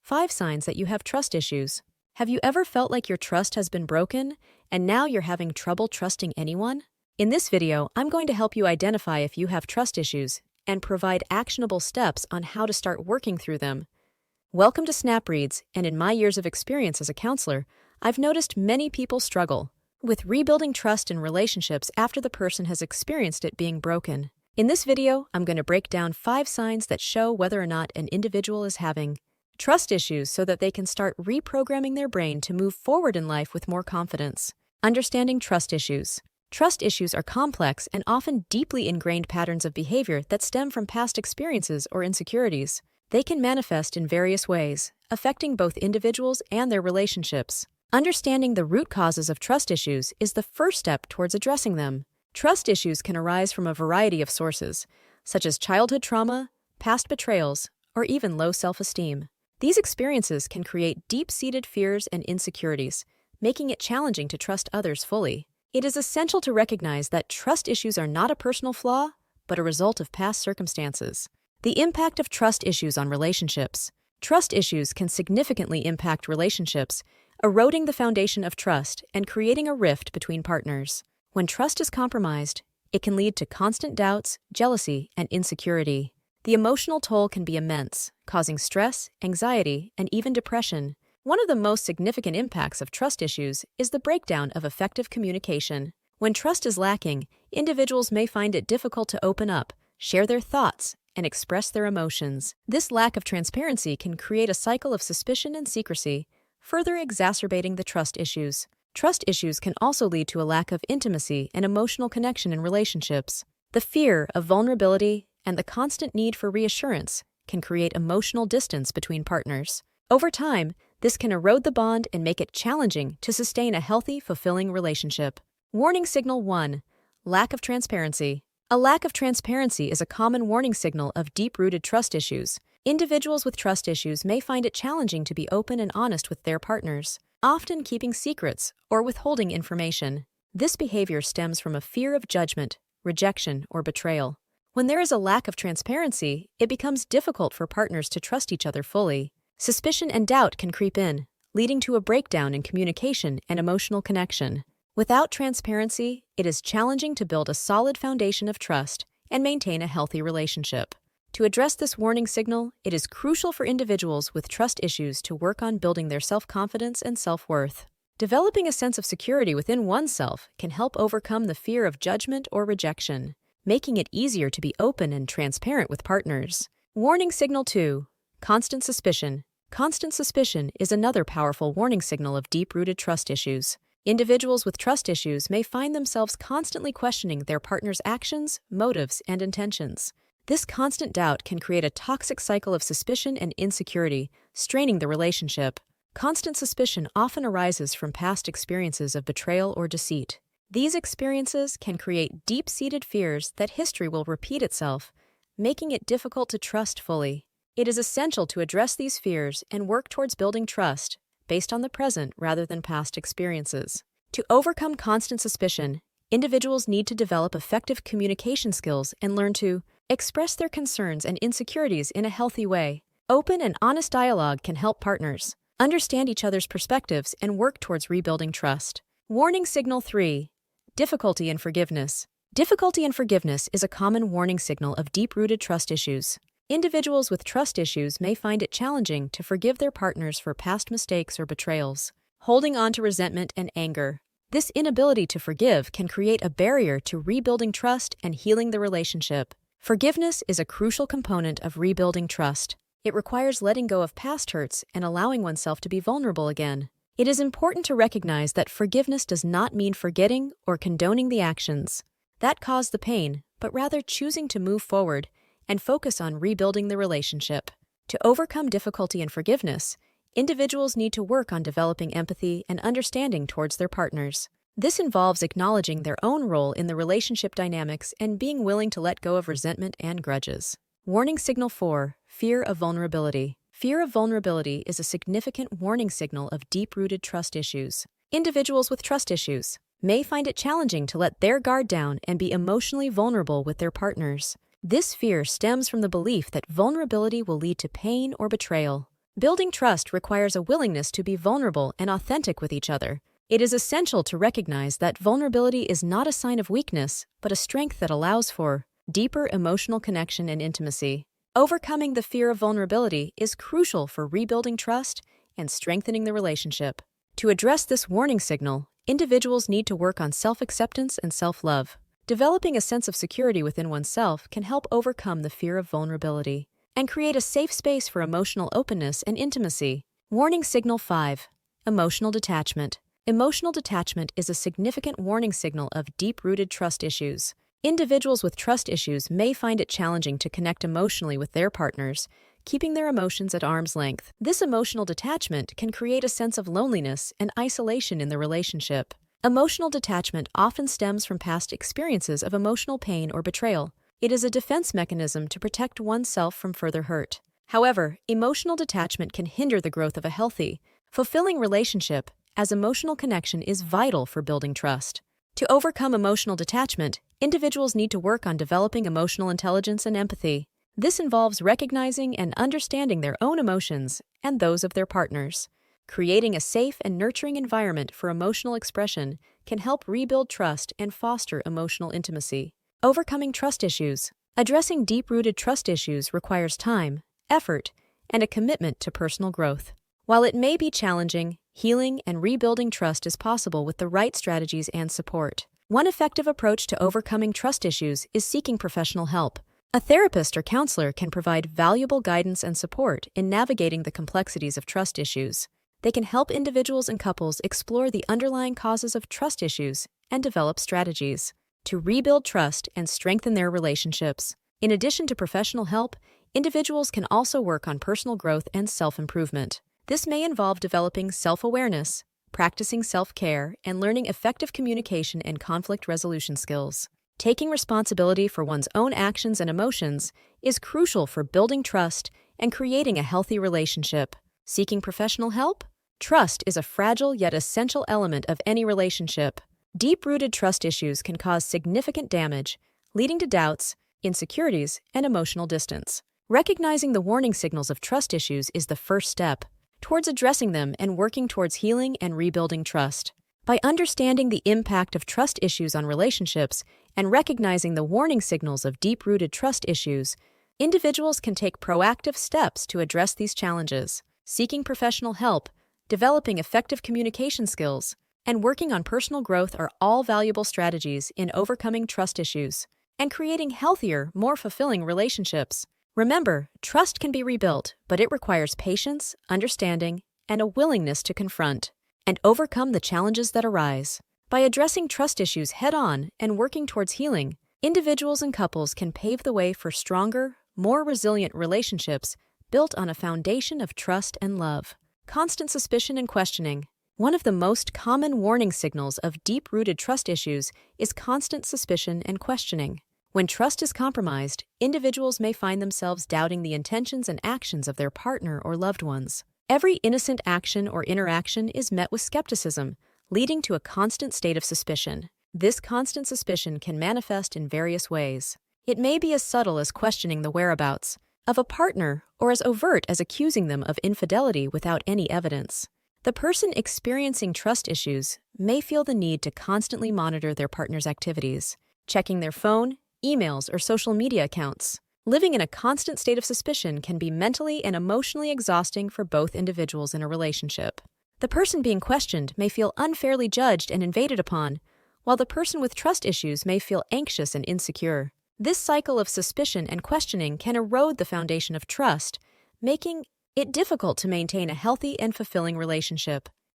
5 signs that you have trust issues. Have you ever felt like your trust has been broken, and now you're having trouble trusting anyone? In this video, I'm going to help you identify if you have trust issues and provide actionable steps on how to start working through them. Welcome to SnapReads, and in my years of experience as a counselor, I've noticed many people struggle with rebuilding trust in relationships after the person has experienced it being broken. In this video, I'm going to break down 5 signs that show whether or not an individual is having trust issues so that they can start reprogramming their brain to move forward in life with more confidence. Understanding trust issues. Trust issues are complex and often deeply ingrained patterns of behavior that stem from past experiences or insecurities. They can manifest in various ways, affecting both individuals and their relationships. Understanding the root causes of trust issues is the first step towards addressing them. Trust issues can arise from a variety of sources, such as childhood trauma, past betrayals, or even low self-esteem. These experiences can create deep-seated fears and insecurities, making it challenging to trust others fully. It is essential to recognize that trust issues are not a personal flaw, but a result of past circumstances. The impact of trust issues on relationships. Trust issues can significantly impact relationships, eroding the foundation of trust and creating a rift between partners. When trust is compromised, it can lead to constant doubts, jealousy, and insecurity. The emotional toll can be immense, causing stress, anxiety, and even depression. One of the most significant impacts of trust issues is the breakdown of effective communication. When trust is lacking, individuals may find it difficult to open up, share their thoughts, and express their emotions. This lack of transparency can create a cycle of suspicion and secrecy, further exacerbating the trust issues. Trust issues can also lead to a lack of intimacy and emotional connection in relationships. The fear of vulnerability and the constant need for reassurance can create emotional distance between partners. Over time, this can erode the bond and make it challenging to sustain a healthy, fulfilling relationship. Warning signal 1. Lack of transparency. A lack of transparency is a common warning signal of deep-rooted trust issues. Individuals with trust issues may find it challenging to be open and honest with their partners, often keeping secrets or withholding information. This behavior stems from a fear of judgment, rejection, or betrayal. When there is a lack of transparency, it becomes difficult for partners to trust each other fully. Suspicion and doubt can creep in, leading to a breakdown in communication and emotional connection. Without transparency, it is challenging to build a solid foundation of trust and maintain a healthy relationship. To address this warning signal, it is crucial for individuals with trust issues to work on building their self-confidence and self-worth. Developing a sense of security within oneself can help overcome the fear of judgment or rejection, making it easier to be open and transparent with partners. Warning signal 2. Constant suspicion. Constant suspicion is another powerful warning signal of deep-rooted trust issues. Individuals with trust issues may find themselves constantly questioning their partner's actions, motives, and intentions. This constant doubt can create a toxic cycle of suspicion and insecurity, straining the relationship. Constant suspicion often arises from past experiences of betrayal or deceit. These experiences can create deep-seated fears that history will repeat itself, making it difficult to trust fully. It is essential to address these fears and work towards building trust based on the present rather than past experiences. To overcome constant suspicion, individuals need to develop effective communication skills and learn to express their concerns and insecurities in a healthy way. Open and honest dialogue can help partners understand each other's perspectives and work towards rebuilding trust. Warning signal 3. Difficulty in forgiveness. Difficulty in forgiveness is a common warning signal of deep-rooted trust issues. Individuals with trust issues may find it challenging to forgive their partners for past mistakes or betrayals, holding on to resentment and anger. This inability to forgive can create a barrier to rebuilding trust and healing the relationship. Forgiveness is a crucial component of rebuilding trust. It requires letting go of past hurts and allowing oneself to be vulnerable again. It is important to recognize that forgiveness does not mean forgetting or condoning the actions that caused the pain, but rather choosing to move forward and focus on rebuilding the relationship. To overcome difficulty in forgiveness, individuals need to work on developing empathy and understanding towards their partners. This involves acknowledging their own role in the relationship dynamics and being willing to let go of resentment and grudges. Warning signal 4. Fear of vulnerability. Fear of vulnerability is a significant warning signal of deep-rooted trust issues. Individuals with trust issues may find it challenging to let their guard down and be emotionally vulnerable with their partners. This fear stems from the belief that vulnerability will lead to pain or betrayal. Building trust requires a willingness to be vulnerable and authentic with each other. It is essential to recognize that vulnerability is not a sign of weakness, but a strength that allows for deeper emotional connection and intimacy. Overcoming the fear of vulnerability is crucial for rebuilding trust and strengthening the relationship. To address this warning signal, individuals need to work on self-acceptance and self-love. Developing a sense of security within oneself can help overcome the fear of vulnerability and create a safe space for emotional openness and intimacy. Warning signal 5. Emotional detachment. Emotional detachment is a significant warning signal of deep-rooted trust issues. Individuals with trust issues may find it challenging to connect emotionally with their partners, keeping their emotions at arm's length. This emotional detachment can create a sense of loneliness and isolation in the relationship. Emotional detachment often stems from past experiences of emotional pain or betrayal. It is a defense mechanism to protect oneself from further hurt. However, emotional detachment can hinder the growth of a healthy, fulfilling relationship, as emotional connection is vital for building trust. To overcome emotional detachment, individuals need to work on developing emotional intelligence and empathy. This involves recognizing and understanding their own emotions and those of their partners. Creating a safe and nurturing environment for emotional expression can help rebuild trust and foster emotional intimacy. Overcoming trust issues. Addressing deep-rooted trust issues requires time, effort, and a commitment to personal growth. While it may be challenging, healing and rebuilding trust is possible with the right strategies and support. One effective approach to overcoming trust issues is seeking professional help. A therapist or counselor can provide valuable guidance and support in navigating the complexities of trust issues. They can help individuals and couples explore the underlying causes of trust issues and develop strategies to rebuild trust and strengthen their relationships. In addition to professional help, individuals can also work on personal growth and self-improvement. This may involve developing self-awareness, practicing self-care, and learning effective communication and conflict resolution skills. Taking responsibility for one's own actions and emotions is crucial for building trust and creating a healthy relationship. Seeking professional help? Trust is a fragile yet essential element of any relationship. Deep-rooted trust issues can cause significant damage, leading to doubts, insecurities, and emotional distance. Recognizing the warning signals of trust issues is the first step towards addressing them and working towards healing and rebuilding trust. By understanding the impact of trust issues on relationships and recognizing the warning signals of deep-rooted trust issues, individuals can take proactive steps to address these challenges. Seeking professional help, developing effective communication skills, and working on personal growth are all valuable strategies in overcoming trust issues and creating healthier, more fulfilling relationships. Remember, trust can be rebuilt, but it requires patience, understanding, and a willingness to confront and overcome the challenges that arise. By addressing trust issues head-on and working towards healing, individuals and couples can pave the way for stronger, more resilient relationships built on a foundation of trust and love. Constant suspicion and questioning. One of the most common warning signals of deep-rooted trust issues is constant suspicion and questioning. When trust is compromised, individuals may find themselves doubting the intentions and actions of their partner or loved ones. Every innocent action or interaction is met with skepticism, leading to a constant state of suspicion. This constant suspicion can manifest in various ways. It may be as subtle as questioning the whereabouts of a partner or as overt as accusing them of infidelity without any evidence. The person experiencing trust issues may feel the need to constantly monitor their partner's activities, checking their phone, emails, or social media accounts. Living in a constant state of suspicion can be mentally and emotionally exhausting for both individuals in a relationship. The person being questioned may feel unfairly judged and invaded upon, while the person with trust issues may feel anxious and insecure. This cycle of suspicion and questioning can erode the foundation of trust, making it difficult to maintain a healthy and fulfilling relationship.